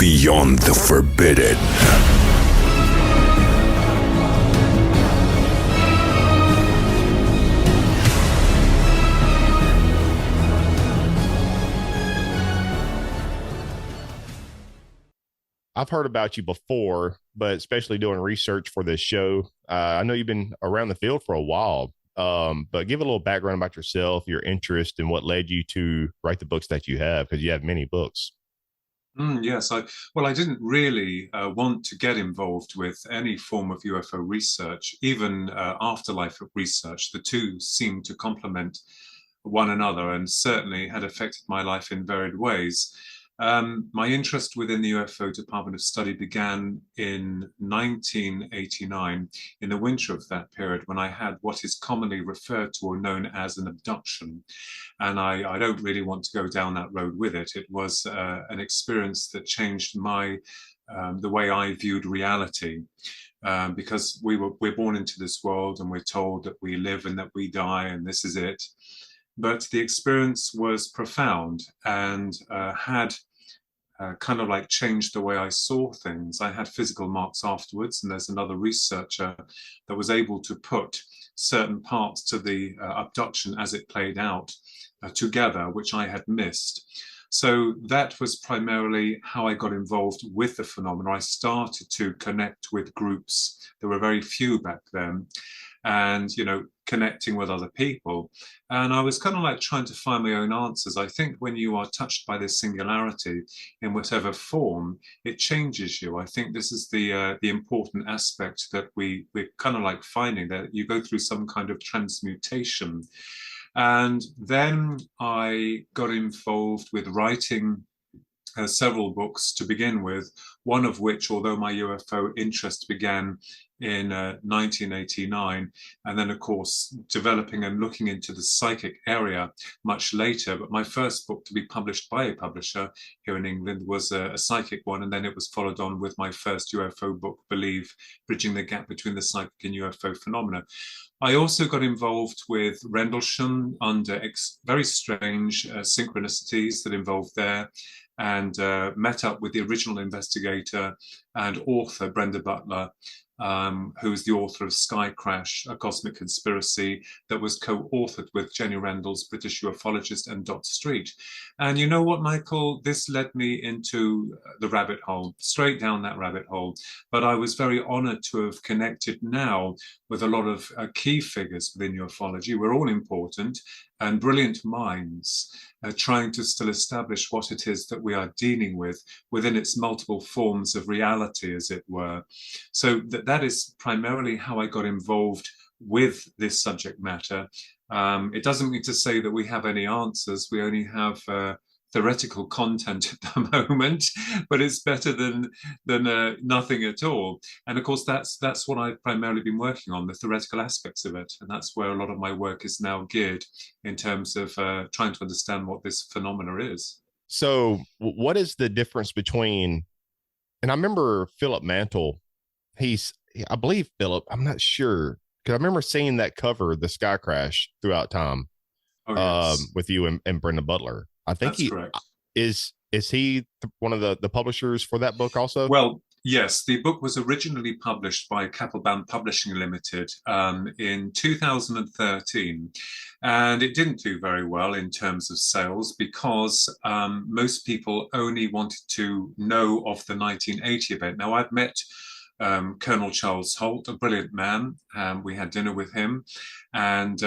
beyond the forbidden. I've heard about you before, but especially doing research for this show. I know you've been around the field for a while, but give a little background about yourself, your interest, and what led you to write the books that you have, because you have many books. Yes, I didn't really want to get involved with any form of UFO research, even afterlife research. The two seemed to complement one another and certainly had affected my life in varied ways. My interest within the UFO Department of Study began in 1989, in the winter of that period, when I had what is commonly referred to or known as an abduction. And I don't really want to go down that road with it. It was an experience that changed the way I viewed reality. Because we're born into this world and we're told that we live and that we die and this is it. But the experience was profound and had kind of like changed the way I saw things. I had physical marks afterwards, and there's another researcher that was able to put certain parts to the abduction as it played out together, which I had missed. So that was primarily how I got involved with the phenomena. I started to connect with groups. There were very few back then, and connecting with other people. And I was kind of like trying to find my own answers. I think when you are touched by this singularity in whatever form, it changes you. I think this is the important aspect that we're kind of like finding, that you go through some kind of transmutation. And then I got involved with writing several books to begin with, one of which, although my UFO interest began in 1989, and then of course developing and looking into the psychic area much later, but my first book to be published by a publisher here in England was a psychic one, and then it was followed on with my first UFO book, Believe, Bridging the Gap Between the Psychic and UFO Phenomena. I also got involved with Rendlesham under very strange synchronicities that involved there, and met up with the original investigator and author, Brenda Butler, who is the author of Sky Crash, A Cosmic Conspiracy, that was co-authored with Jenny Rendell's British ufologist and Dot Street. And you know what, Michael? This led me into the rabbit hole, straight down that rabbit hole. But I was very honored to have connected now with a lot of key figures within ufology. We're all important and brilliant minds, trying to still establish what it is that we are dealing with within its multiple forms of reality, as it were. So that is primarily how I got involved with this subject matter. It doesn't mean to say that we have any answers. We only have theoretical content at the moment, but it's better than nothing at all. And of course, that's what I've primarily been working on, the theoretical aspects of it. And that's where a lot of my work is now geared, in terms of trying to understand what this phenomena is. So what is the difference between, and I remember Philip Mantle, I believe Philip, I'm not sure, because I remember seeing that cover, the Sky Crash, throughout time. Oh, yes. With you and Brenda Butler. I think That's correct. Is he one of the publishers for that book also? Well, yes, the book was originally published by Capelbound Publishing Limited in 2013, and it didn't do very well in terms of sales, because most people only wanted to know of the 1980 event. Now, I've met Colonel Charles Holt, a brilliant man. We had dinner with him, and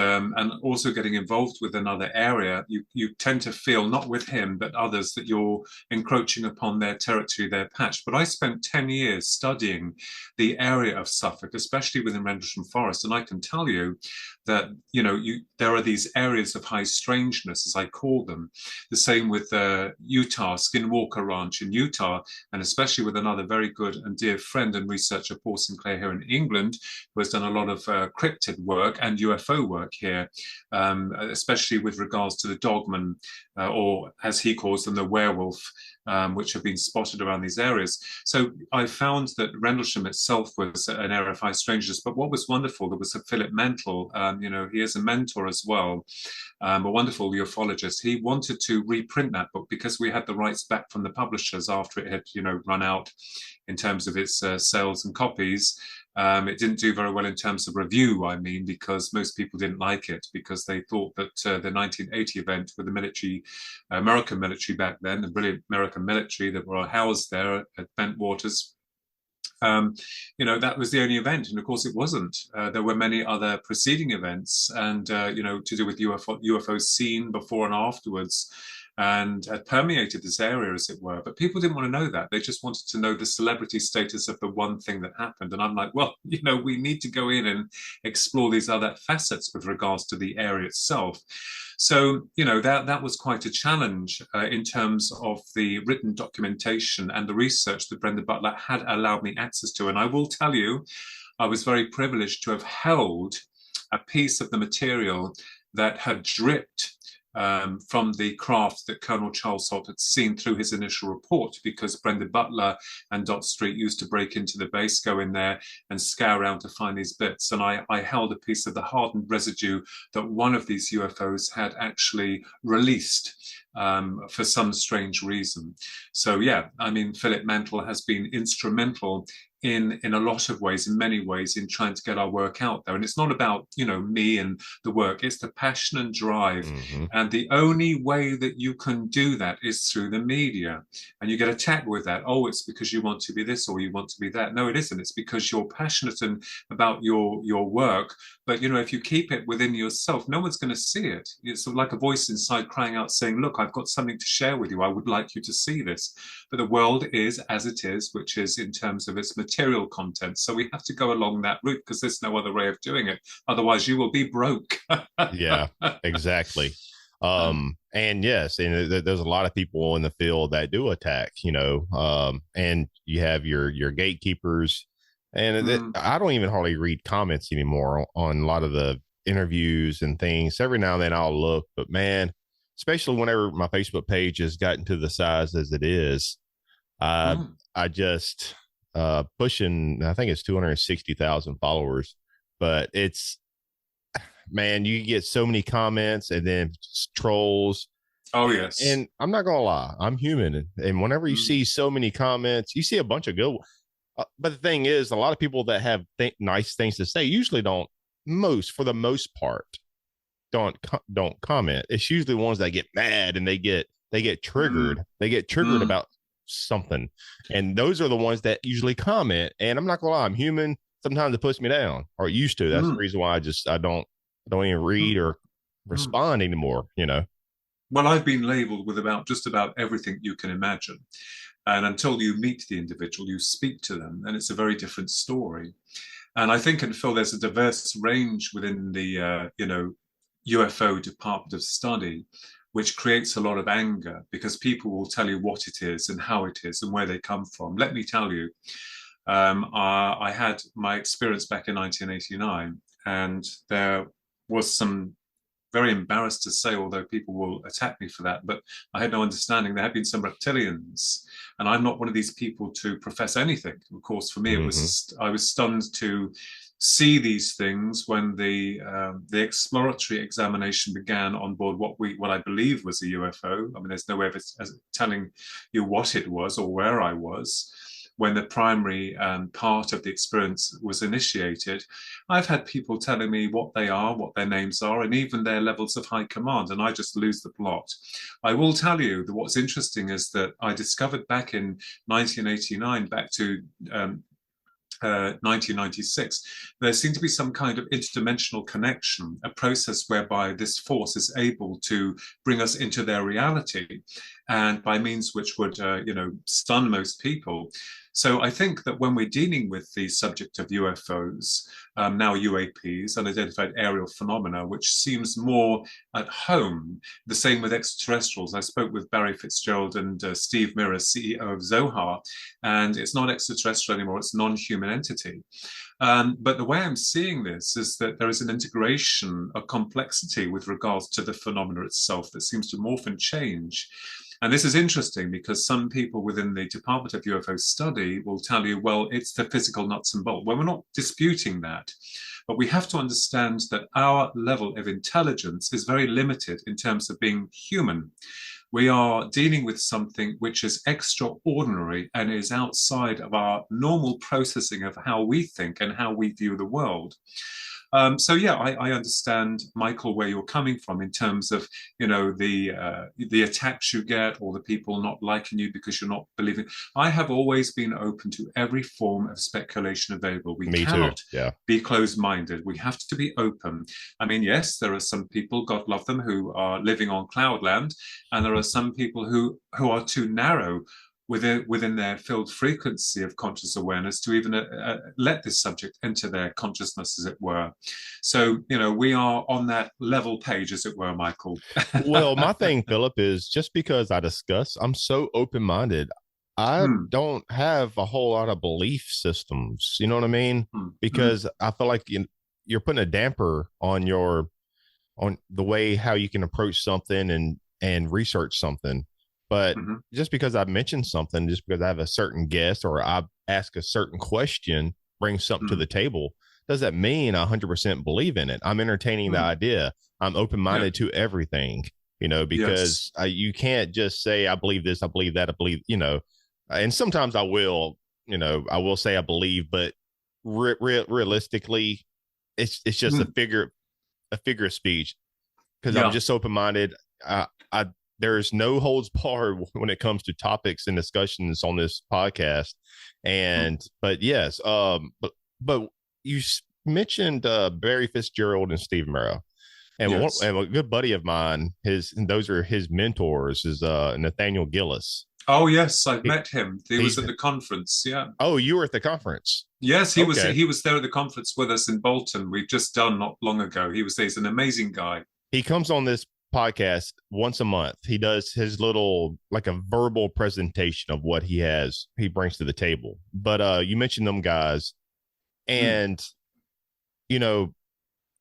also getting involved with another area, you tend to feel, not with him but others, that you're encroaching upon their territory, their patch. But I spent 10 years studying the area of Suffolk, especially within Rendlesham Forest, and I can tell you that there are these areas of high strangeness, as I call them. The same with Utah, Skinwalker Ranch in Utah, and especially with another very good and dear friend and researcher, Paul Sinclair, here in England, who has done a lot of cryptid work and UFO work here, especially with regards to the dogman, or as he calls them, the werewolf which have been spotted around these areas. So I found that Rendlesham itself was an area of high strangeness. But what was wonderful, there was a Philip Mental, he is a mentor as well, a wonderful ufologist. He wanted to reprint that book because we had the rights back from the publishers after it had, run out in terms of its sales and copies. It didn't do very well in terms of review, because most people didn't like it because they thought that the 1980 event with the military, American military back then, the brilliant American military that were housed there at Bentwaters, that was the only event. And of course it wasn't. There were many other preceding events and, to do with UFOs seen before and afterwards, and had permeated this area, as it were. But people didn't want to know that. They just wanted to know the celebrity status of the one thing that happened. And I'm like, well, we need to go in and explore these other facets with regards to the area itself. So, that was quite a challenge in terms of the written documentation and the research that Brenda Butler had allowed me access to. And I will tell you, I was very privileged to have held a piece of the material that had dripped from the craft that Colonel Charles Holt had seen through his initial report, because Brenda Butler and Dot Street used to break into the base, go in there and scour around to find these bits. And I held a piece of the hardened residue that one of these UFOs had actually released for some strange reason. So yeah, Philip Mental has been instrumental in a lot of ways, in many ways, in trying to get our work out there. And it's not about, me and the work, it's the passion and drive. Mm-hmm. And the only way that you can do that is through the media. And you get attacked with that. Oh, it's because you want to be this or you want to be that. No, it isn't. It's because you're passionate about your work. But, if you keep it within yourself, no one's going to see it. It's sort of like a voice inside crying out saying, look, I've got something to share with you. I would like you to see this. But the world is as it is, which is in terms of its material content. So we have to go along that route because there's no other way of doing it. Otherwise, you will be broke. Yeah, exactly. And yes, and there's a lot of people in the field that do attack, and you have your gatekeepers. And I don't even hardly read comments anymore on a lot of the interviews and things. Every now and then I'll look, but man, especially whenever my Facebook page has gotten to the size as it is, I just pushing, I think it's 260,000 followers, but it's, man, you get so many comments and then trolls. Oh, yes. And I'm not going to lie, I'm human. And whenever you see so many comments, you see a bunch of good but the thing is, a lot of people that have nice things to say usually for the most part, don't comment. It's usually ones that get mad and they get triggered. They get triggered about something. And those are the ones that usually comment. And I'm not gonna lie, I'm human. Sometimes it puts me down, or it used to. That's the reason why I don't even read or respond anymore, Well, I've been labeled with just about everything you can imagine. And until you meet the individual, you speak to them, and it's a very different story. And I think, and Phil, there's a diverse range within the, UFO Department of Study, which creates a lot of anger because people will tell you what it is and how it is and where they come from. Let me tell you, I had my experience back in 1989, and there was some, very embarrassed to say, although people will attack me for that, but I had no understanding. There had been some reptilians, and I'm not one of these people to profess anything. Of course, for me, it was, I was stunned to see these things when the exploratory examination began on board what I believe was a UFO. There's no way of telling you what it was or where I was when the primary part of the experience was initiated. I've had people telling me what they are, what their names are, and even their levels of high command, and I just lose the plot. I will tell you that what's interesting is that I discovered back in 1989, back to 1996, there seemed to be some kind of interdimensional connection, a process whereby this force is able to bring us into their reality, and by means which would, stun most people. So I think that when we're dealing with the subject of UFOs, now UAPs, unidentified aerial phenomena, which seems more at home, the same with extraterrestrials. I spoke with Barry Fitzgerald and Steve Miller, CEO of Zohar, and it's not extraterrestrial anymore, it's non-human entity. But the way I'm seeing this is that there is an integration, a complexity with regards to the phenomena itself that seems to morph and change. And this is interesting because some people within the Department of UFO Study will tell you, well, it's the physical nuts and bolts. Well, we're not disputing that. But we have to understand that our level of intelligence is very limited in terms of being human. We are dealing with something which is extraordinary and is outside of our normal processing of how we think and how we view the world. So yeah, I understand, Michael, where you're coming from in terms of, you know, the attacks you get or the people not liking you because you're not believing. I have always been open to every form of speculation available. We Me cannot too. Yeah. be closed-minded. We have to be open. I mean, yes, there are some people, God love them, who are living on cloudland, and there are some people who are too narrow within their field frequency of conscious awareness to even let this subject enter their consciousness, as it were. So, you know, we are on that level page, as it were, Michael. Well, my thing, Philip, is just because I'm so open-minded, I don't have a whole lot of belief systems. You know what I mean? Because I feel like you're putting a damper on the way how you can approach something and research something. But just because I mentioned something, just because I have a certain guess or I ask a certain question, bring something to the table, does that mean I 100% believe in it? I'm entertaining the idea. I'm open-minded to everything, you know, because you can't just say, I believe this, I believe that, I believe, you know, and sometimes I will say I believe, but realistically, it's just a figure of speech, because I'm just open-minded. There's no holds barred when it comes to topics and discussions on this podcast. But yes, but you mentioned Barry Fitzgerald and Steve Merrill, and and a good buddy of mine, those are his mentors, is Nathaniel Gillis. Oh yes, I've met him. He was at the conference. Yeah. Oh, you were at the conference? Yes, he was. He was there at the conference with us in Bolton. We've just done not long ago. He was there. He's an amazing guy. He comes on this podcast once a month. He does his little, like, a verbal presentation of what he brings to the table. But you mentioned them guys, and you know,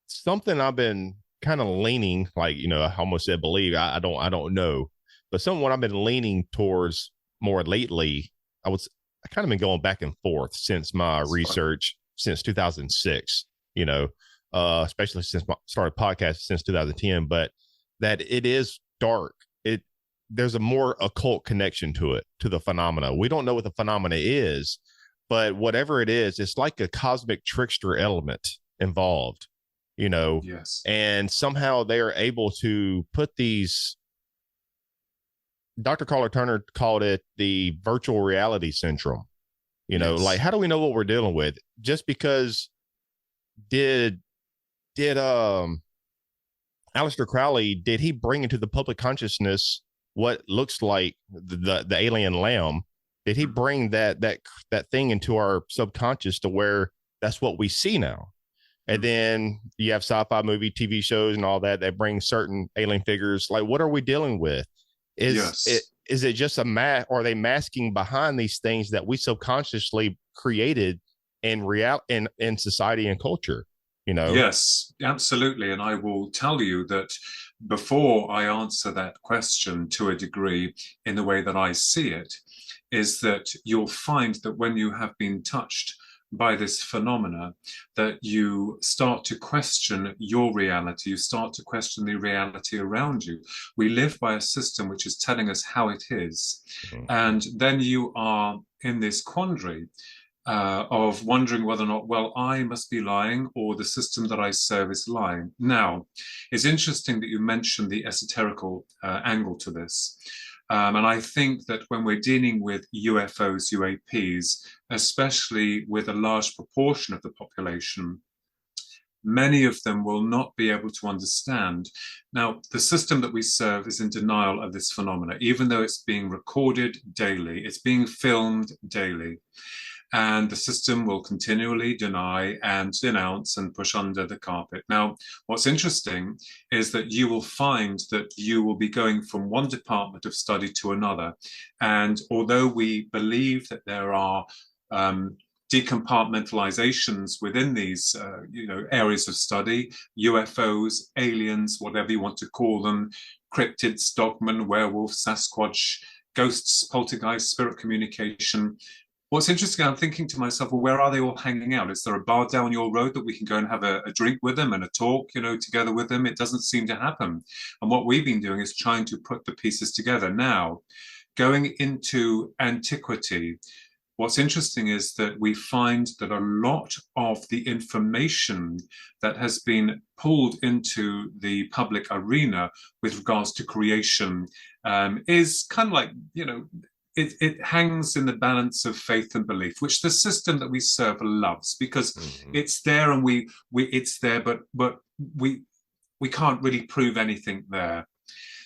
something I've been kind of leaning, like, you know, I almost said believe, I don't know, but what I've been leaning towards more lately, I kind of been going back and forth since my research since 2006, you know, especially since I started podcasting since 2010, but that it is dark. There's a more occult connection to it, to the phenomena. We don't know what the phenomena is, but whatever it is, it's like a cosmic trickster element involved, you know. Yes. And somehow they are able to put these. Dr. Carla Turner called it the virtual reality syndrome. You know, like, how do we know what we're dealing with? Just because did Aleister Crowley, did he bring into the public consciousness what looks like the alien lamb? Did he bring that thing into our subconscious to where that's what we see now? And then you have sci-fi movie, TV shows, and all that bring certain alien figures. Like, what are we dealing with? Is it just a mask? Or are they masking behind these things that we subconsciously created in society and culture? You know? Yes, absolutely. And I will tell you that before I answer that question to a degree in the way that I see it, is that you'll find that when you have been touched by this phenomena, that you start to question your reality, you start to question the reality around you. We live by a system which is telling us how it is. And then you are in this quandary of wondering whether or not, well, I must be lying or the system that I serve is lying. Now, it's interesting that you mentioned the esoterical angle to this. And I think that when we're dealing with UFOs, UAPs, especially with a large proportion of the population, many of them will not be able to understand. Now, the system that we serve is in denial of this phenomena, even though it's being recorded daily, it's being filmed daily. And the system will continually deny and denounce and push under the carpet. Now, what's interesting is that you will find that you will be going from one department of study to another. And although we believe that there are decompartmentalizations within these areas of study: UFOs, aliens, whatever you want to call them, cryptids, dogmen, werewolves, Sasquatch, ghosts, poltergeist, spirit communication. What's interesting, I'm thinking to myself, well, where are they all hanging out? Is there a bar down your road that we can go and have a drink with them and a talk, together with them? It doesn't seem to happen. And what we've been doing is trying to put the pieces together. Now, going into antiquity, what's interesting is that we find that a lot of the information that has been pulled into the public arena with regards to creation is kind of like, it hangs in the balance of faith and belief, which the system that we serve loves, because it's there and it's there, but we can't really prove anything there.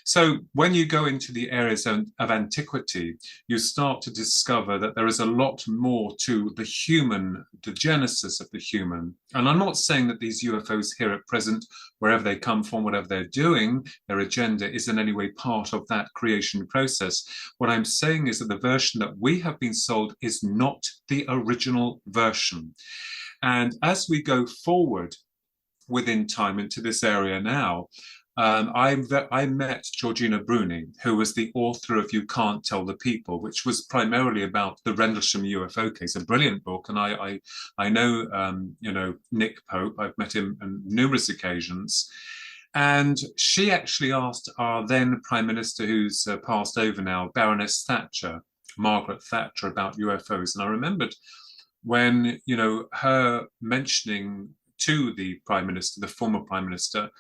So when you go into the areas of antiquity, you start to discover that there is a lot more to the human, the genesis of the human. And I'm not saying that these UFOs here at present, wherever they come from, whatever they're doing, their agenda is in any way part of that creation process. What I'm saying is that the version that we have been sold is not the original version. And as we go forward within time into this area now, I met Georgina Bruni, who was the author of You Can't Tell the People, which was primarily about the Rendlesham UFO case, a brilliant book. And I know, Nick Pope. I've met him on numerous occasions. And she actually asked our then Prime Minister, who's passed over now, Baroness Thatcher, Margaret Thatcher, about UFOs. And I remembered when, her mentioning to the Prime Minister, the former Prime Minister,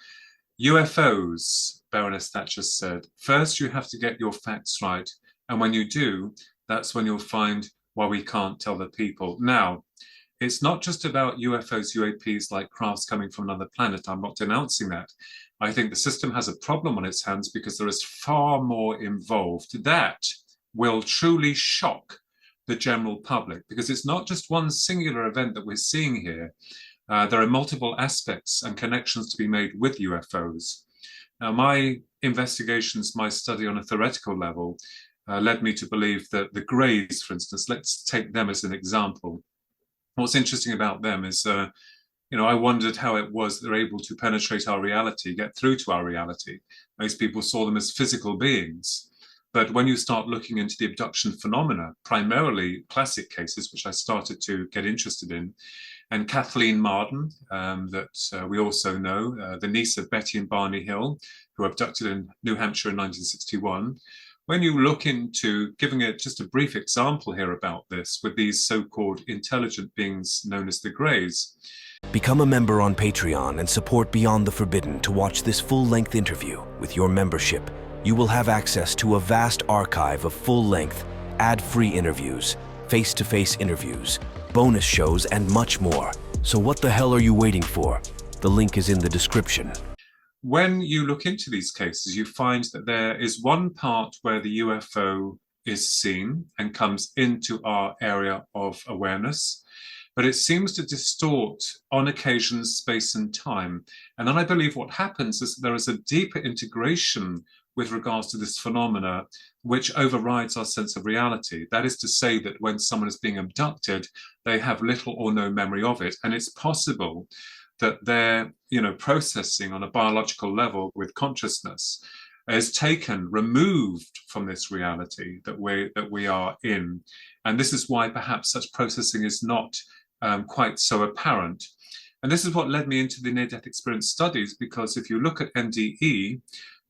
UFOs, Baroness Thatcher said, first you have to get your facts right. And when you do, that's when you'll find why we can't tell the people. Now, it's not just about UFOs, UAPs, like crafts coming from another planet. I'm not denouncing that. I think the system has a problem on its hands because there is far more involved that will truly shock the general public, because it's not just one singular event that we're seeing here. There are multiple aspects and connections to be made with UFOs. Now, my investigations, my study on a theoretical level, led me to believe that the Greys, for instance, let's take them as an example. What's interesting about them is, I wondered how it was they're able to penetrate our reality, get through to our reality. Most people saw them as physical beings. But when you start looking into the abduction phenomena, primarily classic cases, which I started to get interested in, and Kathleen Marden, that we also know, the niece of Betty and Barney Hill, who were abducted in New Hampshire in 1961. When you look into giving it just a brief example here about this with these so-called intelligent beings known as the Greys. Become a member on Patreon and support Beyond the Forbidden to watch this full-length interview. With your membership, you will have access to a vast archive of full-length, ad-free interviews, face-to-face interviews, bonus shows, and much more. So what the hell are you waiting for? The link is in the description. When you look into these cases, you find that there is one part where the UFO is seen and comes into our area of awareness, but it seems to distort on occasion space and time. And then I believe what happens is that there is a deeper integration with regards to this phenomena, which overrides our sense of reality. That is to say that when someone is being abducted, they have little or no memory of it. And it's possible that their processing on a biological level with consciousness is taken, removed from this reality that we are in. And this is why perhaps such processing is not quite so apparent. And this is what led me into the near-death experience studies, because if you look at NDE,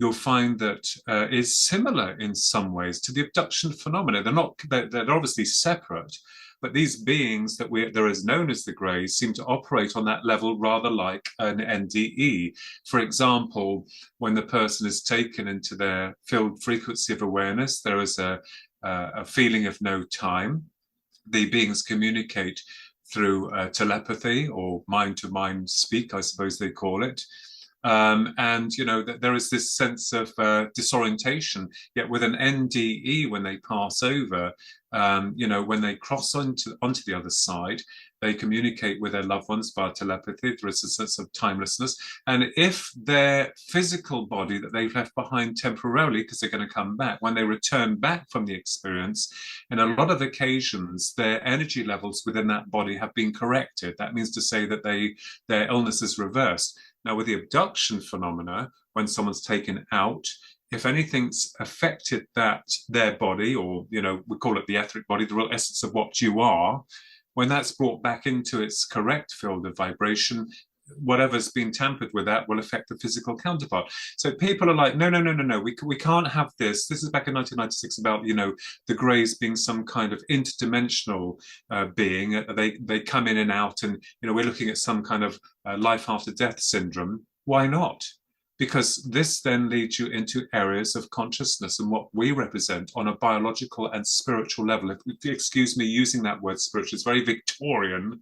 you'll find that is similar in some ways to the abduction phenomena. They're obviously separate, but these beings that they're as known as the Greys seem to operate on that level rather like an NDE. For example, when the person is taken into their field frequency of awareness, there is a feeling of no time. The beings communicate through telepathy or mind-to-mind speak, I suppose they call it. And that there is this sense of disorientation. Yet with an NDE, when they pass over, When they cross onto the other side, they communicate with their loved ones via telepathy. There is a sense of timelessness. And if their physical body that they've left behind temporarily, because they're going to come back, when they return back from the experience, in a lot of occasions, their energy levels within that body have been corrected. That means to say that their illness is reversed. Now, with the abduction phenomena, when someone's taken out, if anything's affected their body, or we call it the etheric body, the real essence of what you are, when that's brought back into its correct field of vibration, whatever's been tampered with that will affect the physical counterpart. So people are like, no, we can't have this. This is back in 1996 about the Greys being some kind of interdimensional being. They come in and out, and we're looking at some kind of life after death syndrome. Why not? Because this then leads you into areas of consciousness and what we represent on a biological and spiritual level. If you excuse me using that word spiritual, it's very Victorian,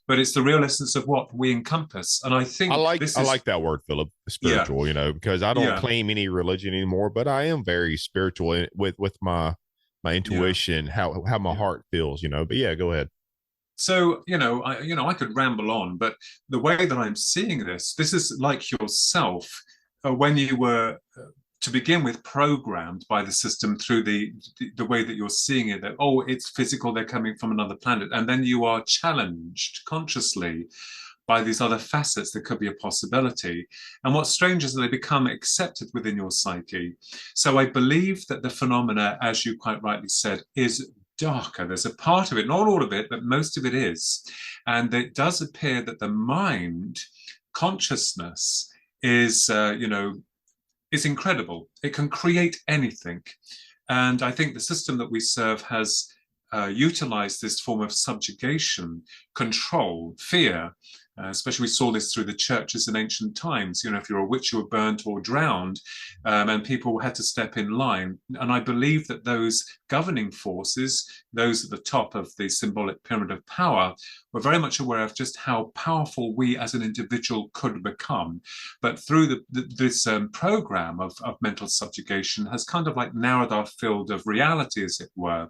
but it's the real essence of what we encompass. And I think I like that word, Philip, spiritual, because I don't claim any religion anymore, but I am very spiritual with my intuition, how my heart feels, but yeah, go ahead. So, I could ramble on, but the way that I'm seeing this is like yourself, when you were, to begin with, programmed by the system through the way that you're seeing it, that, oh, it's physical, they're coming from another planet. And then you are challenged consciously by these other facets that could be a possibility. And what's strange is that they become accepted within your psyche. So I believe that the phenomena, as you quite rightly said, is darker. There's a part of it, not all of it, but most of it is. And it does appear that the mind, consciousness, is incredible. It can create anything. And I think the system that we serve has utilized this form of subjugation, control, fear. Especially we saw this through the churches in ancient times. If you're a witch, you were burnt or drowned, and people had to step in line. And I believe that those governing forces, those at the top of the symbolic pyramid of power, were very much aware of just how powerful we as an individual could become. But through this program of mental subjugation has kind of like narrowed our field of reality, as it were.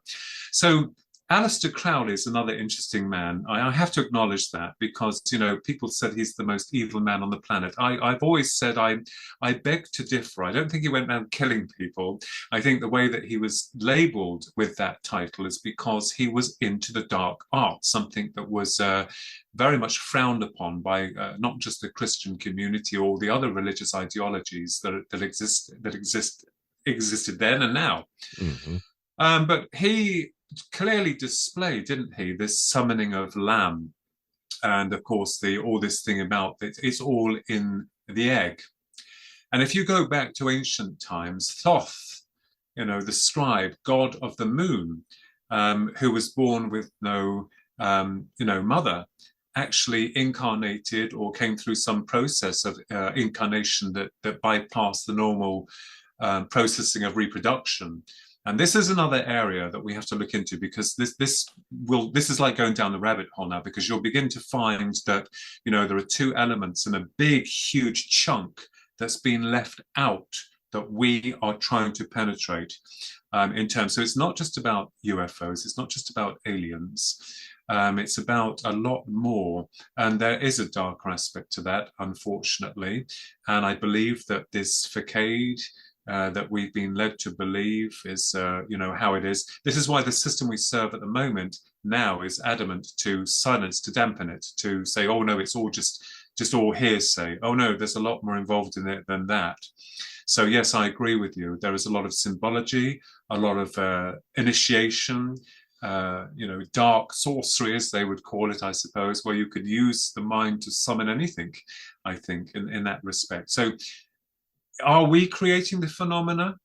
So Aleister Crowley is another interesting man. I have to acknowledge that, because people said he's the most evil man on the planet. I've always said I beg to differ. I don't think he went around killing people. I think the way that he was labelled with that title is because he was into the dark arts, something that was very much frowned upon by not just the Christian community or the other religious ideologies that existed then and now. Mm-hmm. But he clearly displayed, didn't he, this summoning of Lamb, and of course all this thing about it's all in the egg. And if you go back to ancient times, Thoth, the scribe, god of the moon, who was born with no mother, actually incarnated or came through some process of incarnation that bypassed the normal processing of reproduction. And this is another area that we have to look into, because this is like going down the rabbit hole now, because you'll begin to find that there are two elements in a big, huge chunk that's been left out that we are trying to penetrate in terms. So it's not just about UFOs, it's not just about aliens. It's about a lot more, and there is a darker aspect to that, unfortunately. And I believe that this facade that we've been led to believe is, how it is. This is why the system we serve at the moment now is adamant to silence, to dampen it, to say, oh no, it's all just all hearsay. Oh no, there's a lot more involved in it than that. So yes, I agree with you. There is a lot of symbology, a lot of initiation, dark sorcery, as they would call it, I suppose, where you could use the mind to summon anything, I think, in that respect. So are we creating the phenomena?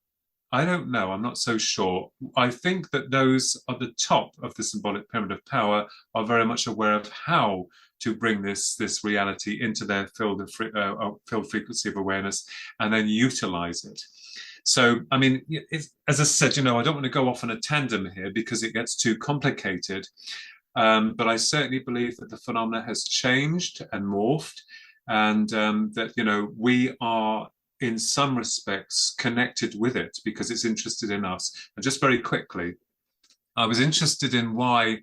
I don't know. I'm not so sure. I think that those at the top of the symbolic pyramid of power are very much aware of how to bring this reality into their field frequency of awareness, and then utilize it. So, I mean, as I said, I don't want to go off on a tandem here because it gets too complicated. But I certainly believe that the phenomena has changed and morphed, and that, we are in some respects connected with it because it's interested in us. And just very quickly, I was interested in why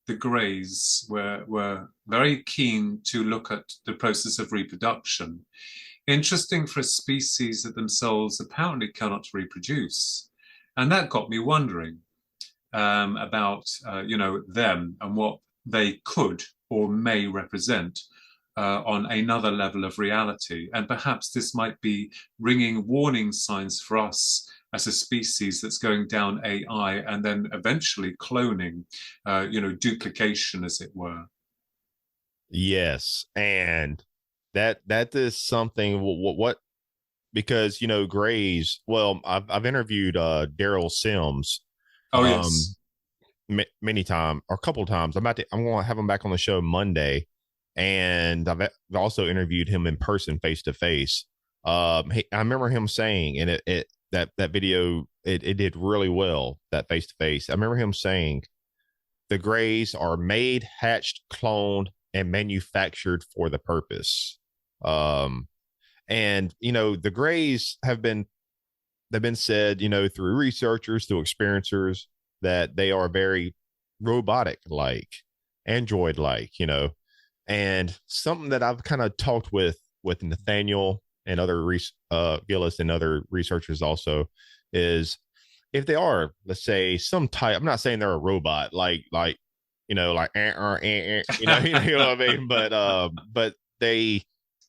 the Greys were very keen to look at the process of reproduction. Interesting for a species that themselves apparently cannot reproduce. And that got me wondering about, them and what they could or may represent on another level of reality. And perhaps this might be ringing warning signs for us as a species that's going down AI and then eventually cloning, duplication, as it were. Yes, and that is something. What because Grays. Well, I've interviewed Daryl Sims, Oh, yes. many times or a couple of times. I'm going to have him back on the show Monday, and I've also interviewed him in person, face to face. I remember him saying, and that video it did really well, that face to face. I remember him saying the Greys are made, hatched, cloned, and manufactured for the purpose. And the Greys they've been said, through researchers, through experiencers, that they are very robotic like, android like, and something that I've kind of talked with Nathaniel and other Gillis and other researchers also is, if they are, let's say, some type, I'm not saying they're a robot like like you know what I mean, but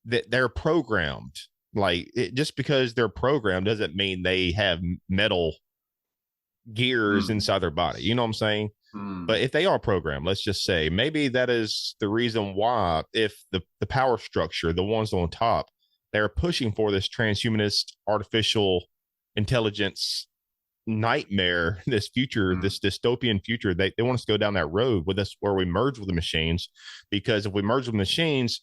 they're programmed. Like, just because they're programmed doesn't mean they have metal gears inside their body, you know what I'm saying? But if they are programmed, let's just say, maybe that is the reason why, if the power structure, the ones on top, they're pushing for this transhumanist artificial intelligence nightmare, this future, this dystopian future. They want us to go down that road with us, where we merge with the machines, because if we merge with machines,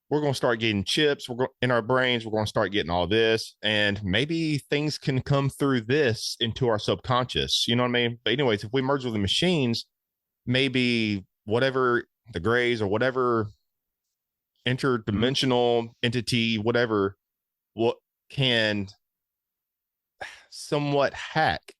we're going to start getting chips. In our brains, we're going to start getting all this, and maybe things can come through this into our subconscious. You know what I mean? But anyways, if we merge with the machines, maybe whatever the Greys or whatever interdimensional entity, whatever, what can somewhat hack,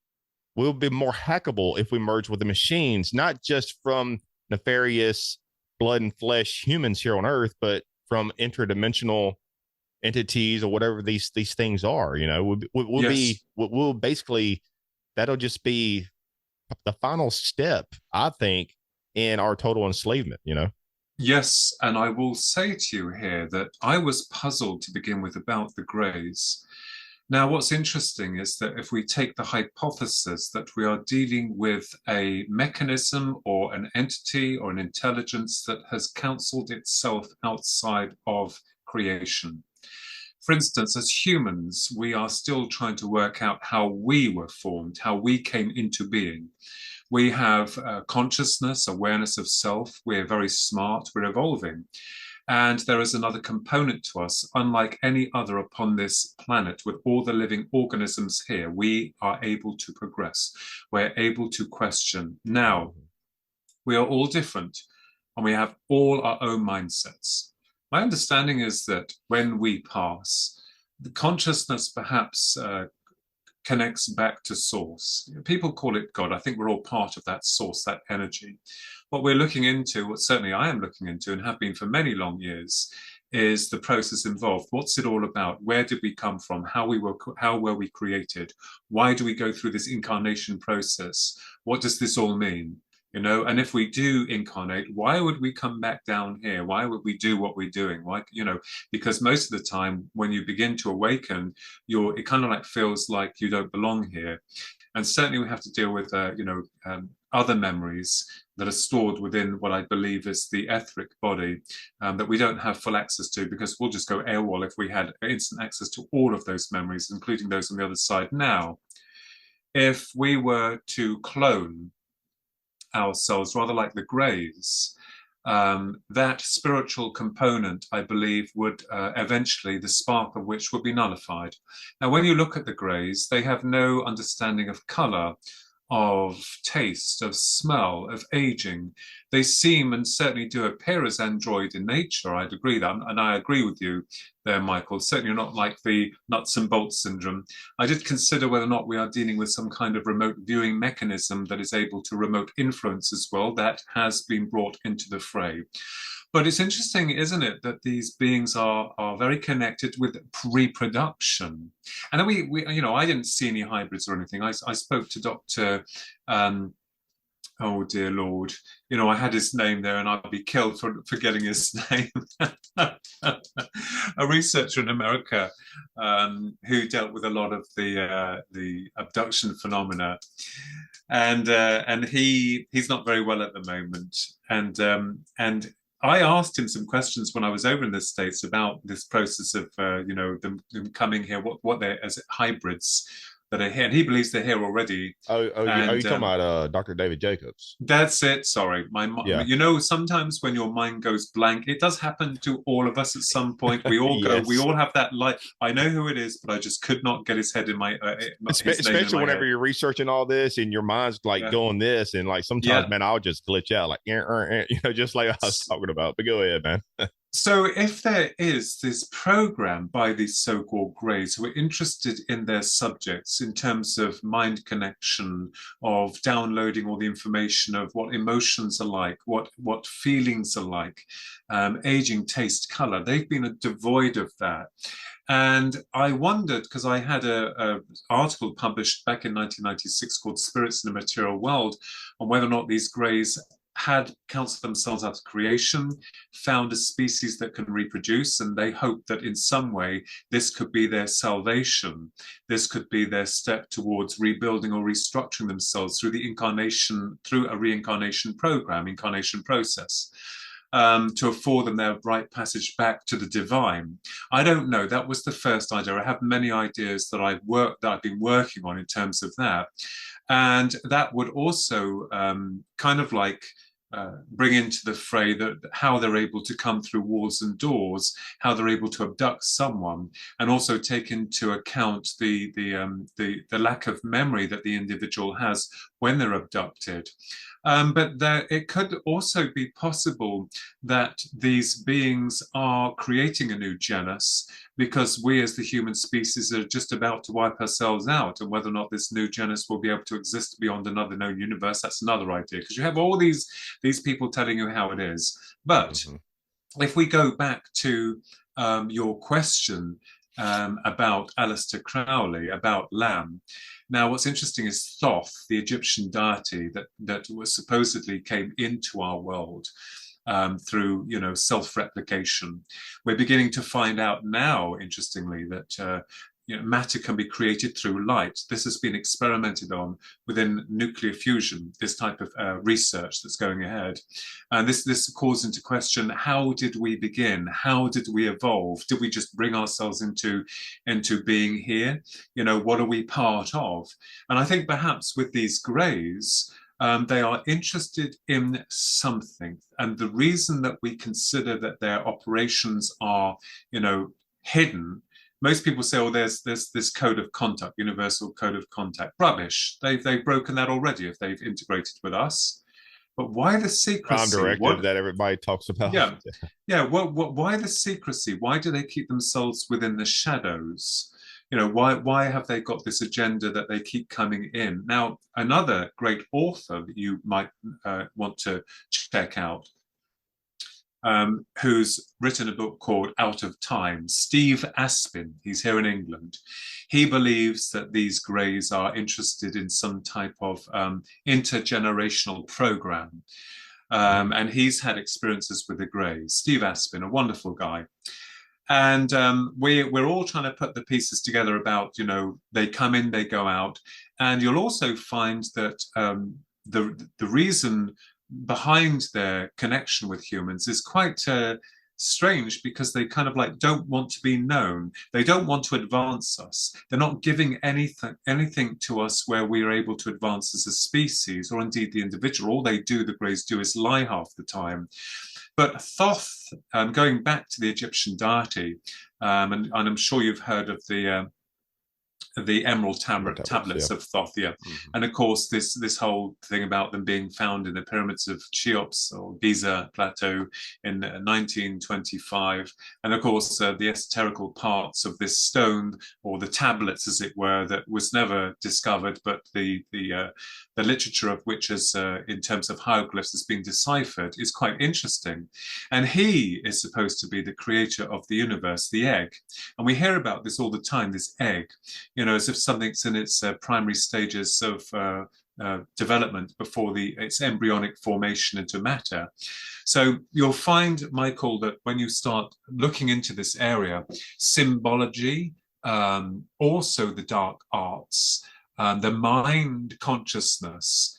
will be more hackable if we merge with the machines, not just from nefarious blood and flesh humans here on Earth, but from interdimensional entities or whatever these things are. We'll basically, that'll just be the final step, I think, in our total enslavement. Yes, and I will say to you here that I was puzzled to begin with about the Greys. Now, what's interesting is that if we take the hypothesis that we are dealing with a mechanism or an entity or an intelligence that has counseled itself outside of creation. For instance, as humans, we are still trying to work out how we were formed, how we came into being. We have consciousness, awareness of self. We're very smart, we're evolving. And there is another component to us, unlike any other upon this planet, with all the living organisms here. We are able to progress. We're able to question. Now, we are all different, and we have all our own mindsets. My understanding is that when we pass, the consciousness perhaps connects back to source. People call it God. I think we're all part of that source, that energy. What we're looking into, what certainly I am looking into and have been for many long years, is the process involved. What's it all about? Where did we come from? How were we created? Why do we go through this incarnation process? What does this all mean? And if we do incarnate, why would we come back down here? Why would we do what we're doing? Why, because most of the time when you begin to awaken, it kind of like feels like you don't belong here. And certainly we have to deal with, other memories that are stored within what I believe is the etheric body, that we don't have full access to, because we'll just go AWOL if we had instant access to all of those memories, including those on the other side. Now, if we were to clone ourselves, rather like the Greys, that spiritual component, I believe, would eventually, the spark of which would be nullified. Now, when you look at the Greys, they have no understanding of color, of taste, of smell, of aging. They seem, and certainly do appear, as android in nature. I'd agree that, and I agree with you there, Michael. Certainly not like the nuts and bolts syndrome. I did consider whether or not we are dealing with some kind of remote viewing mechanism that is able to remote influence as well. That has been brought into the fray. But it's interesting, isn't it, that these beings are very connected with reproduction. And then we you know, I didn't see any hybrids or anything. I spoke to Dr. Oh dear Lord, you know, I had his name there and I'd be killed for forgetting his name. A researcher in America who dealt with a lot of the abduction phenomena. And he's not very well at the moment. And I asked him some questions when I was over in the States about this process of, you know, them coming here, what they're as hybrids that are here, and he believes they're here already. Oh, you talking about Dr. David Jacobs? That's it. Sorry, yeah. You know, sometimes when your mind goes blank, it does happen to all of us at some point. We all go. Yes. We all have that light. I know who it is, but I just could not get his head in my. Especially whenever you're researching all this and your mind's like doing this, and like sometimes, man, I'll just glitch out, like you know, just like I was talking about. But go ahead, man. So if there is this program by these so-called greys who are interested in their subjects in terms of mind connection, of downloading all the information of what emotions are like, what feelings are like, aging, taste, color, they've been devoid of that. And I wondered, because I had an article published back in 1996 called Spirits in the Material World, on whether or not these greys had counseled themselves out of creation, found a species that can reproduce, and they hope that in some way this could be their salvation. This could be their step towards rebuilding or restructuring themselves through the incarnation, through a reincarnation program, incarnation process. To afford them their right passage back to the divine. I don't know. That was the first idea. I have many ideas that I've been working on in terms of that, and that would also kind of like bring into the fray that how they're able to come through walls and doors, how they're able to abduct someone, and also take into account the lack of memory that the individual has when they're abducted. But it could also be possible that these beings are creating a new genus because we as the human species are just about to wipe ourselves out, and whether or not this new genus will be able to exist beyond another known universe, that's another idea, because you have all these people telling you how it is. But if we go back to your question about Aleister Crowley, about Lam. Now, what's interesting is Thoth, the Egyptian deity that was supposedly came into our world through, you know, self-replication. We're beginning to find out now, interestingly, that you know, matter can be created through light. This has been experimented on within nuclear fusion, this type of research that's going ahead. And this calls into question, how did we begin? How did we evolve? Did we just bring ourselves into being here? You know, what are we part of? And I think perhaps with these greys, they are interested in something. And the reason that we consider that their operations are, you know, hidden, most people say, oh, there's this code of contact, universal code of contact. Rubbish. They've broken that already if they've integrated with us. But why the secrecy? Directive that everybody talks about. Yeah. Why the secrecy? Why do they keep themselves within the shadows? You know, why have they got this agenda that they keep coming in? Now, another great author that you might want to check out, who's written a book called Out of Time, Steve Aspin. He's here in England. He believes that these greys are interested in some type of intergenerational program. And he's had experiences with the greys. Steve Aspin, a wonderful guy. And we're all trying to put the pieces together about, you know, they come in, they go out. And you'll also find that the reason behind their connection with humans is quite strange, because they kind of like don't want to be known. They don't want to advance us. They're not giving anything to us where we are able to advance as a species, or indeed the individual. All they do, the greys do, is lie half the time. But Thoth, going back to the Egyptian deity, and I'm sure you've heard of the the emerald tablets yeah. of Thoth, yeah. And of course, this whole thing about them being found in the pyramids of Cheops or Giza Plateau in 1925, and of course the esoterical parts of this stone, or the tablets, as it were, that was never discovered, but the literature of which is in terms of hieroglyphs has been deciphered, is quite interesting. And he is supposed to be the creator of the universe, the egg, and we hear about this all the time, this egg, as if something's in its primary stages of development before its embryonic formation into matter. So you'll find, Michael, that when you start looking into this area, symbology, also the dark arts, the mind consciousness,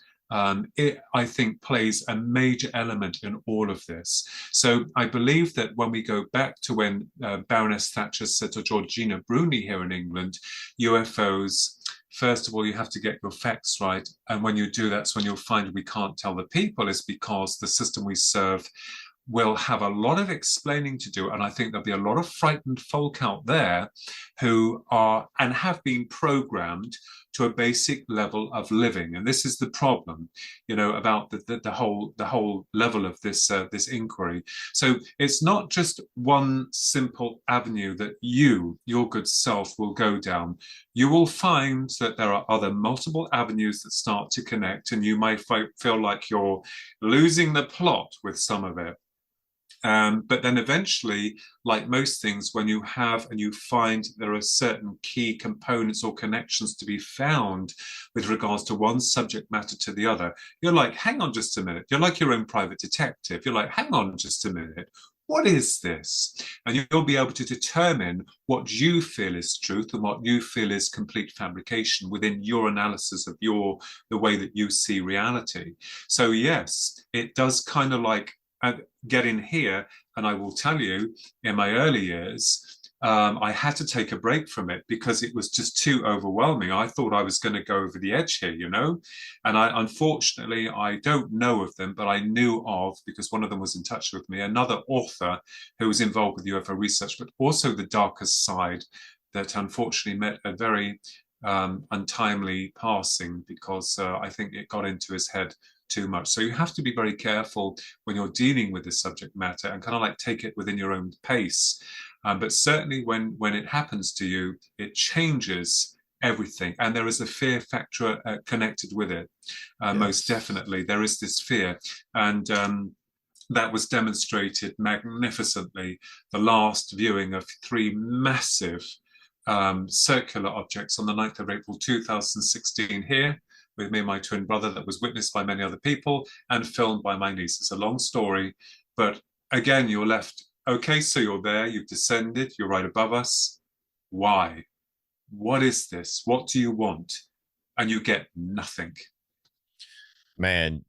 it, I think, plays a major element in all of this. So I believe that when we go back to when Baroness Thatcher said to Georgina Bruni here in England, UFOs, first of all, you have to get your facts right. And when you do, that's when you'll find we can't tell the people, is because the system we serve will have a lot of explaining to do. And I think there'll be a lot of frightened folk out there who are and have been programmed to a basic level of living. And this is the problem, about the whole level of this inquiry. So it's not just one simple avenue that your good self, will go down. You will find that there are other multiple avenues that start to connect, and you might feel like you're losing the plot with some of it. But then eventually, like most things, when you have and you find there are certain key components or connections to be found with regards to one subject matter to the other, you're like, hang on just a minute. You're like your own private detective. You're like, hang on just a minute. What is this? And you'll be able to determine what you feel is truth and what you feel is complete fabrication within your analysis of the way that you see reality. So yes, it does kind of like get in here. And I will tell you, in my early years, I had to take a break from it because it was just too overwhelming. I thought I was going to go over the edge here, and unfortunately, I don't know of them, but I knew of, because one of them was in touch with me, another author who was involved with UFO research, but also the darkest side, that unfortunately met a very untimely passing, because I think it got into his head too much. So you have to be very careful when you're dealing with this subject matter and kind of like take it within your own pace. But certainly when it happens to you, it changes everything. And there is a fear factor connected with it. Yes. Most definitely, there is this fear. And that was demonstrated magnificently. The last viewing of 3 massive circular objects on the 9th of April 2016 here, with me and my twin brother, that was witnessed by many other people and filmed by my niece. It's a long story, but again, you're left, okay, so you're there, you've descended, you're right above us. Why? What is this? What do you want? And you get nothing. Man,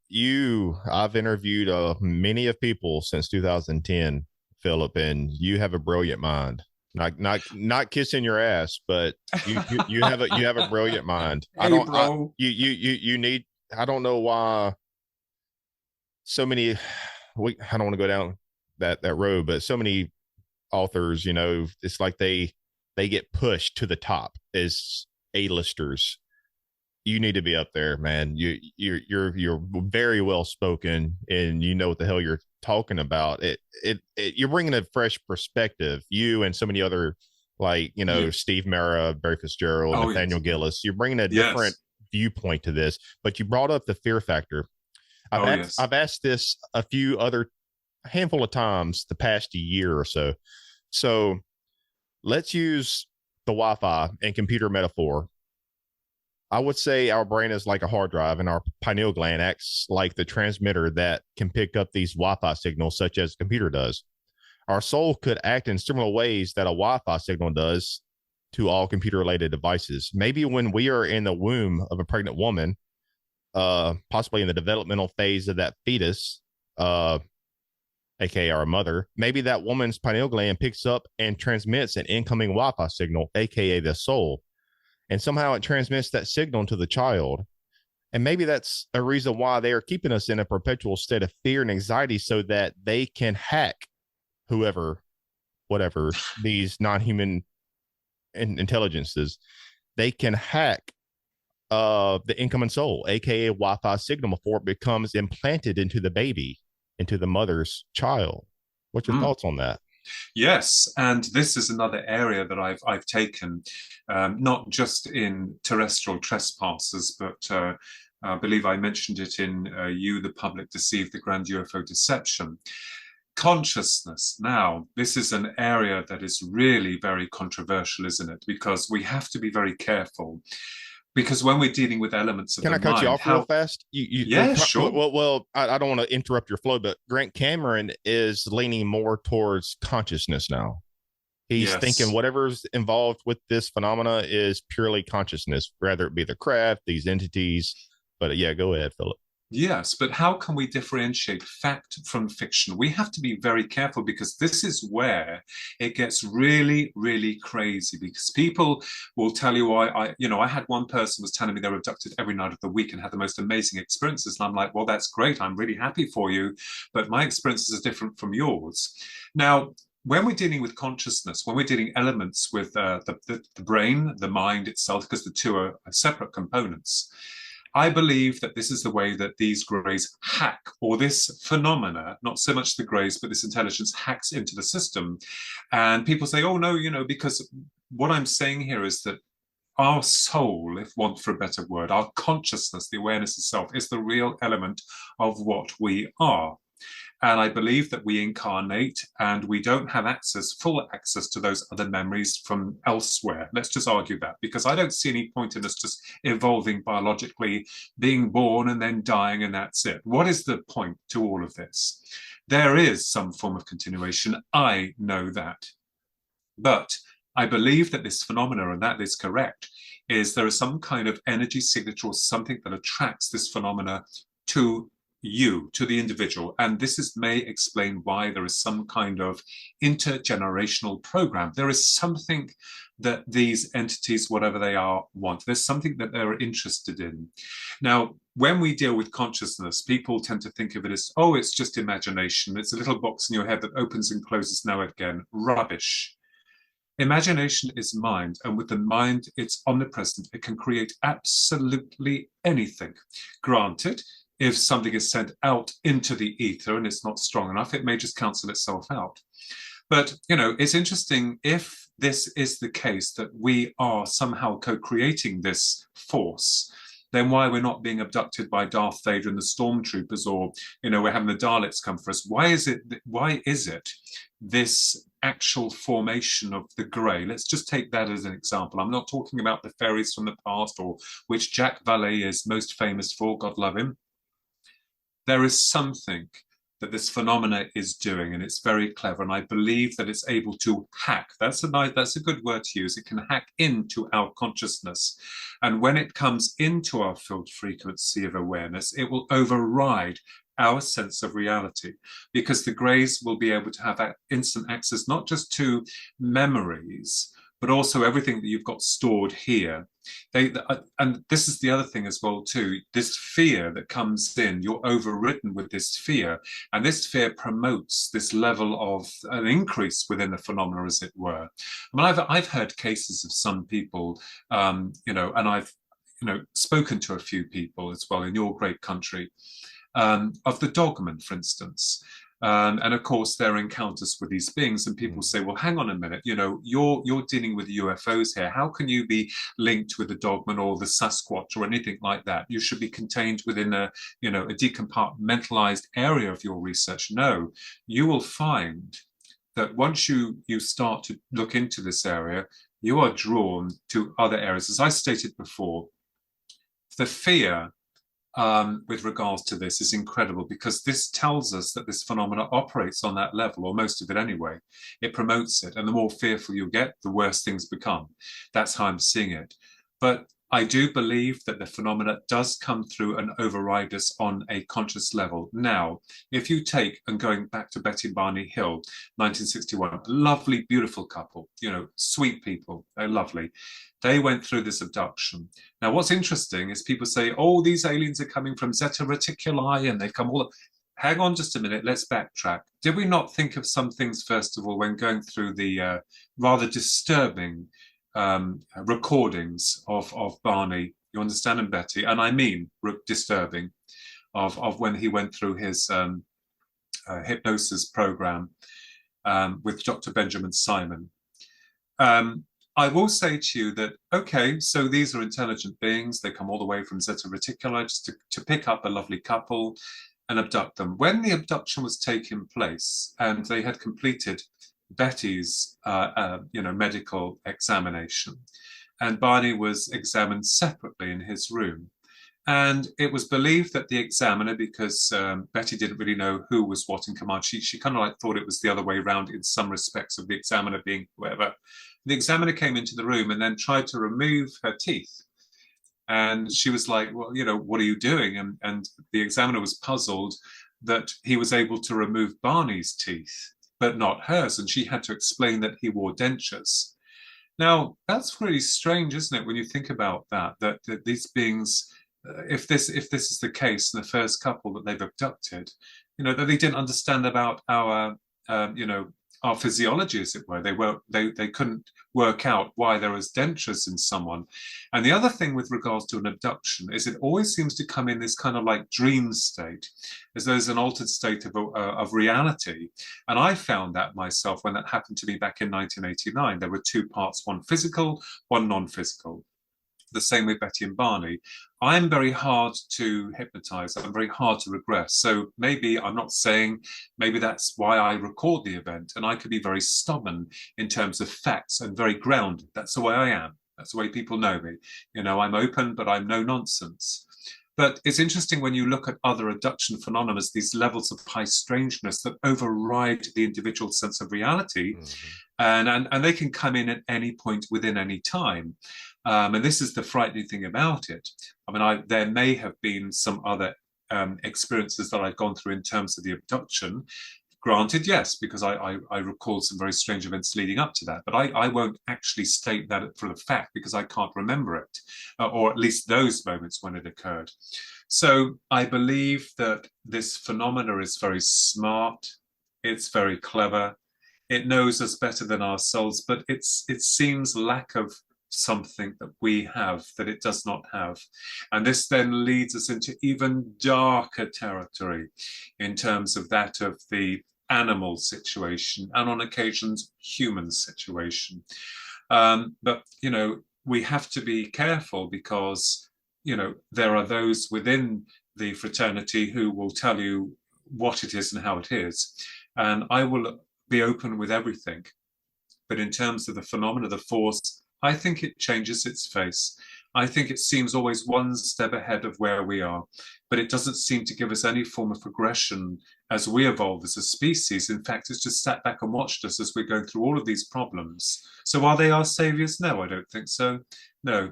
I've interviewed many of people since 2010, Philip, and you have a brilliant mind. Not kissing your ass, but you have a brilliant mind. Hey, you need, I don't know why so many, I don't want to go down that road, but so many authors, it's like they get pushed to the top as A-listers. You need to be up there, man. You're very well spoken, and you know what the hell you're talking about. You're bringing a fresh perspective. You and so many other, like Steve Mara, Barry Fitzgerald, Nathaniel Gillis. You're bringing a different viewpoint to this. But you brought up the fear factor. I've asked this a handful of times the past year or so. So let's use the Wi-Fi and computer metaphor. I would say our brain is like a hard drive, and our pineal gland acts like the transmitter that can pick up these Wi-Fi signals, such as a computer does. Our soul could act in similar ways that a Wi-Fi signal does to all computer-related devices. Maybe when we are in the womb of a pregnant woman, possibly in the developmental phase of that fetus, aka our mother, maybe that woman's pineal gland picks up and transmits an incoming Wi-Fi signal, aka the soul. And somehow it transmits that signal to the child. And maybe that's a reason why they are keeping us in a perpetual state of fear and anxiety, so that they can hack whatever these non-human intelligences. they can hack the incoming soul, aka Wi-Fi signal, before it becomes implanted into the baby, into the mother's child. What's your thoughts on that? Yes, and this is another area that I've taken, not just in Terrestrial Trespassers, but I believe I mentioned it in You, the Public Deceive, the Grand UFO Deception. Consciousness. Now, this is an area that is really very controversial, isn't it? Because we have to be very careful. Because when we're dealing with elements of Can the I cut mind, you off real fast? Yeah, sure. Well, I don't want to interrupt your flow, but Grant Cameron is leaning more towards consciousness now. He's thinking whatever's involved with this phenomena is purely consciousness, whether it be the craft, these entities. But yeah, go ahead, Philip. Yes, but how can we differentiate fact from fiction? We have to be very careful, because this is where it gets really, really crazy, because people will tell you, I had one person was telling me they were abducted every night of the week and had the most amazing experiences. And I'm like, well, that's great. I'm really happy for you. But my experiences are different from yours. Now, when we're dealing with consciousness, when we're dealing elements with the brain, the mind itself, because the two are separate components, I believe that this is the way that these greys hack, or this phenomena, not so much the greys, but this intelligence hacks into the system. And people say, oh, no, because what I'm saying here is that our soul, if want for a better word, our consciousness, the awareness itself, is the real element of what we are. And I believe that we incarnate and we don't have full access to those other memories from elsewhere. Let's just argue that, because I don't see any point in us just evolving biologically, being born and then dying, and that's it. What is the point to all of this? There is some form of continuation. I know that. But I believe that this phenomena, and that is correct, is there is some kind of energy signature or something that attracts this phenomena to you, to the individual. And this may explain why there is some kind of intergenerational program. There is something that these entities, whatever they are, want. There's something that they're interested in. Now, when we deal with consciousness, people tend to think of it as, oh, it's just imagination. It's a little box in your head that opens and closes now and again. Rubbish. Imagination is mind, and with the mind, it's omnipresent. It can create absolutely anything. Granted, if something is sent out into the ether and it's not strong enough, it may just cancel itself out. But, it's interesting if this is the case, that we are somehow co-creating this force, then why we're not being abducted by Darth Vader and the stormtroopers, or, we're having the Daleks come for us. Why is it this actual formation of the grey? Let's just take that as an example. I'm not talking about the fairies from the past, or which Jack Valet is most famous for, God love him. There is something that this phenomena is doing, and it's very clever. And I believe that it's able to hack. That's a good word to use. It can hack into our consciousness. And when it comes into our field frequency of awareness, it will override our sense of reality, because the greys will be able to have that instant access, not just to memories, but also everything that you've got stored here. And this is the other thing as well too, this fear that comes in, you're overridden with this fear, and this fear promotes this level of an increase within the phenomena, as it were. I mean, I've heard cases of some people, and I've spoken to a few people as well in your great country, of the dogman, for instance. And of course, there are encounters with these beings, and people say, well, hang on a minute, you're dealing with UFOs here. How can you be linked with the dogman or the Sasquatch or anything like that? You should be contained within a decompartmentalized area of your research. No, you will find that once you start to look into this area, you are drawn to other areas. As I stated before, the fear with regards to this is incredible, because this tells us that this phenomena operates on that level, or most of it anyway. It promotes it, and the more fearful you get, the worse things become. That's how I'm seeing it. But I do believe that the phenomena does come through and override us on a conscious level. Now, if you take, and going back to Betty and Barney Hill, 1961, lovely, beautiful couple, sweet people, they're lovely. They went through this abduction. Now, what's interesting is people say, oh, these aliens are coming from Zeta Reticuli, and they've come all up. Hang on just a minute, let's backtrack. Did we not think of some things, first of all, when going through the rather disturbing recordings of Barney, you understand, and Betty, and I mean disturbing, of when he went through his hypnosis program with Dr. Benjamin Simon. I will say to you that, okay, so these are intelligent beings. They come all the way from Zeta Reticuli just to pick up a lovely couple and abduct them. When the abduction was taking place and they had completed Betty's medical examination, and Barney was examined separately in his room. And it was believed that the examiner, because Betty didn't really know who was what in command, she kind of like thought it was the other way around in some respects, of the examiner being whoever. The examiner came into the room and then tried to remove her teeth. And she was like, well, what are you doing? And the examiner was puzzled that he was able to remove Barney's teeth, but not hers. And she had to explain that he wore dentures. Now, that's really strange, isn't it, when you think about that these beings, if this is the case in the first couple that they've abducted, that they didn't understand about our physiology, as it were. They couldn't work out why there was dentures in someone. And the other thing with regards to an abduction is it always seems to come in this kind of like dream state, as though there's an altered state of reality. And I found that myself when that happened to me back in 1989. There were two parts, one physical, one non-physical. The same with Betty and Barney. I'm very hard to hypnotize. I'm very hard to regress. So maybe, I'm not saying, maybe that's why I record the event, and I could be very stubborn in terms of facts and very grounded. That's the way I am. That's the way people know me. I'm open, but I'm no nonsense. But it's interesting when you look at other abduction phenomena, these levels of high strangeness that override the individual sense of reality. Mm-hmm. And they can come in at any point within any time. And this is the frightening thing about it. I mean, there may have been some other experiences that I've gone through in terms of the abduction. Granted, yes, because I recall some very strange events leading up to that, but I won't actually state that for the fact because I can't remember it, or at least those moments when it occurred. So I believe that this phenomena is very smart, it's very clever, it knows us better than ourselves, but it seems lack of something that we have that it does not have. And this then leads us into even darker territory in terms of that of the animal situation and on occasions human situation. But we have to be careful because there are those within the fraternity who will tell you what it is and how it is, and I will be open with everything. But in terms of the phenomena, the force, I think it changes its face. I think it seems always one step ahead of where we are, but it doesn't seem to give us any form of progression as we evolve as a species. In fact, it's just sat back and watched us as we're going through all of these problems. So are they our saviors? No, I don't think so. No.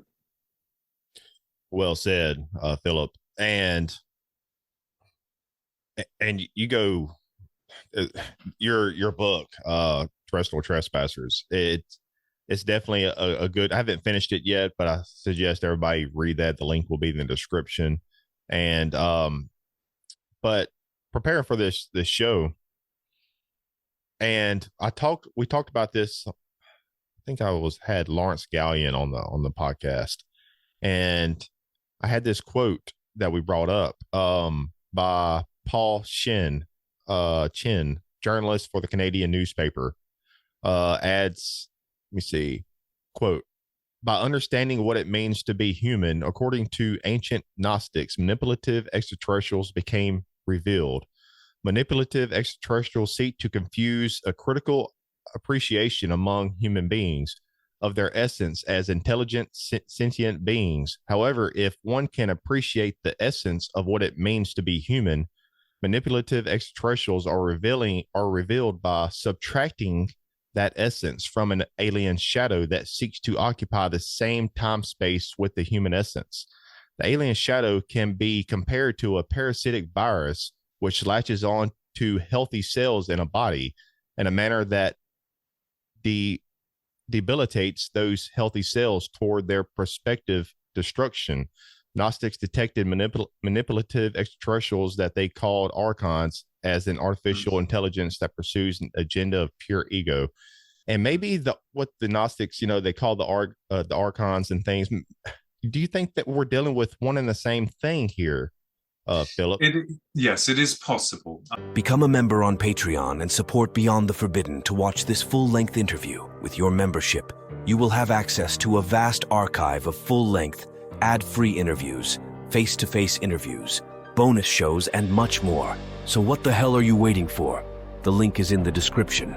Well said, Philip. And you go, your book, Terrestrial Trespassers, it's definitely a good, I haven't finished it yet, but I suggest everybody read that. The link will be in the description. And, but preparing for this show, and we talked about this. I think had Lawrence Gallion on the podcast, and I had this quote that we brought up, by Paul Chin, journalist for the Canadian newspaper, adds, let me see, quote, by understanding what it means to be human, according to ancient Gnostics, manipulative extraterrestrials became revealed. Manipulative extraterrestrials seek to confuse a critical appreciation among human beings of their essence as intelligent, sentient beings. However, if one can appreciate the essence of what it means to be human, manipulative extraterrestrials are revealed by subtracting that essence from an alien shadow that seeks to occupy the same time space with the human essence. The alien shadow can be compared to a parasitic virus which latches on to healthy cells in a body in a manner that debilitates those healthy cells toward their prospective destruction. Gnostics detected manipulative extraterrestrials that they called Archons as an artificial intelligence that pursues an agenda of pure ego. and maybe what the Gnostics, they call the Archons and things. Do you think that we're dealing with one and the same thing here, Philip? Yes, it is possible. Become a member on Patreon and support Beyond the Forbidden to watch this full-length interview. With your membership, you will have access to a vast archive of full-length, ad-free interviews, face-to-face interviews, bonus shows, and much more. So what the hell are you waiting for? The link is in the description.